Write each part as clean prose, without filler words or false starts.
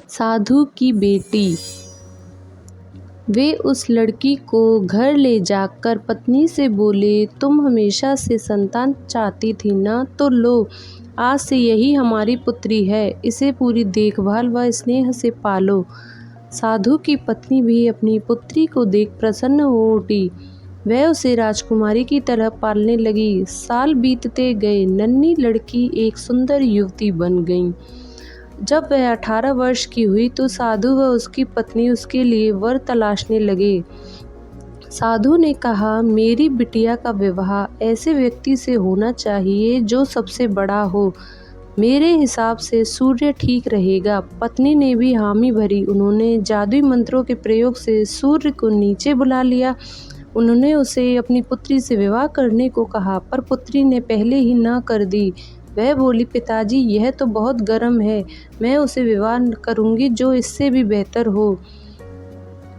साधु की बेटी। वे उस लड़की को घर ले जाकर पत्नी से बोले, तुम हमेशा से संतान चाहती थी ना, तो लो, आज से यही हमारी पुत्री है। इसे पूरी देखभाल व स्नेह से पालो। साधु की पत्नी भी अपनी पुत्री को देख प्रसन्न हो उठी। वह उसे राजकुमारी की तरह पालने लगी। साल बीतते गए, नन्ही लड़की एक सुंदर युवती बन गई। जब वह 18 वर्ष की हुई तो साधु व उसकी पत्नी उसके लिए वर तलाशने लगे। साधु ने कहा, मेरी बिटिया का विवाह ऐसे व्यक्ति से होना चाहिए जो सबसे बड़ा हो। मेरे हिसाब से सूर्य ठीक रहेगा। पत्नी ने भी हामी भरी। उन्होंने जादुई मंत्रों के प्रयोग से सूर्य को नीचे बुला लिया। उन्होंने उसे अपनी पुत्री से विवाह करने को कहा, पर पुत्री ने पहले ही ना कर दी। वह बोली, पिताजी, यह तो बहुत गर्म है। मैं उसे विवाह करूंगी जो इससे भी बेहतर हो।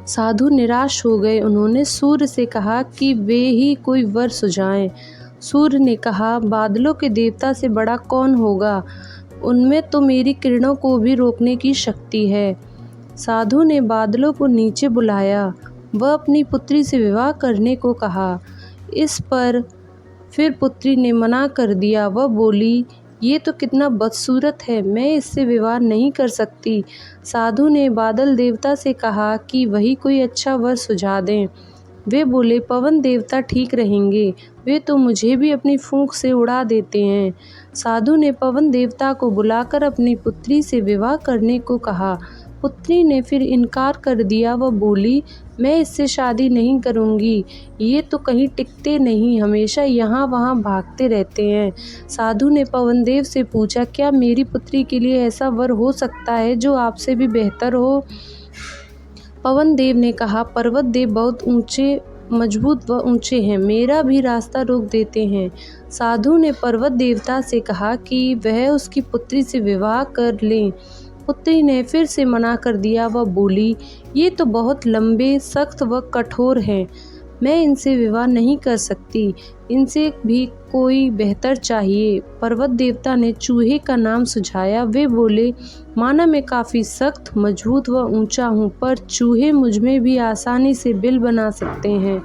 साधु निराश हो गए। उन्होंने सूर्य से कहा कि वे ही कोई वर सुझाएं। सूर्य ने कहा, बादलों के देवता से बड़ा कौन होगा? उनमें तो मेरी किरणों को भी रोकने की शक्ति है। साधु ने बादलों को नीचे बुलाया। वह अपनी पुत्री से विवाह करने को कहा। इस पर फिर पुत्री ने मना कर दिया। वह बोली, ये तो कितना बदसूरत है, मैं इससे विवाह नहीं कर सकती। साधु ने बादल देवता से कहा कि वही कोई अच्छा वर सुझा दें। वे बोले, पवन देवता ठीक रहेंगे। वे तो मुझे भी अपनी फूंक से उड़ा देते हैं। साधु ने पवन देवता को बुलाकर अपनी पुत्री से विवाह करने को कहा। पुत्री ने फिर इनकार कर दिया। वह बोली, मैं इससे शादी नहीं करूंगी। ये तो कहीं टिकते नहीं, हमेशा यहाँ वहाँ भागते रहते हैं। साधु ने पवनदेव से पूछा, क्या मेरी पुत्री के लिए ऐसा वर हो सकता है जो आपसे भी बेहतर हो? पवन देव ने कहा, पर्वत देव बहुत ऊंचे, मजबूत व ऊंचे हैं, मेरा भी रास्ता रोक देते हैं। साधु ने पर्वत देवता से कहा कि वह उसकी पुत्री से विवाह कर लें। पुत्री ने फिर से मना कर दिया। वह बोली, ये तो बहुत लंबे, सख्त व कठोर हैं, मैं इनसे विवाह नहीं कर सकती। इनसे भी कोई बेहतर चाहिए। पर्वत देवता ने चूहे का नाम सुझाया। वे बोले, माना मैं काफ़ी सख्त, मजबूत व ऊंचा हूँ, पर चूहे मुझमें भी आसानी से बिल बना सकते हैं।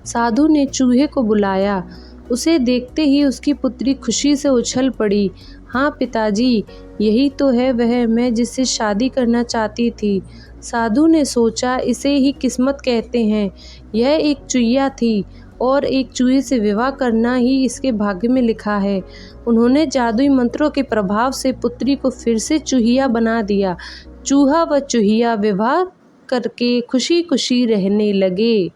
साधु ने चूहे को बुलाया। उसे देखते ही उसकी पुत्री खुशी से उछल पड़ी। हाँ पिताजी, यही तो है वह मैं जिससे शादी करना चाहती थी। साधु ने सोचा, इसे ही किस्मत कहते हैं। यह एक चुईया थी और एक चूहे से विवाह करना ही इसके भाग्य में लिखा है। उन्होंने जादुई मंत्रों के प्रभाव से पुत्री को फिर से चूहिया बना दिया। चूहा व चूहिया विवाह करके खुशी खुशी रहने लगे।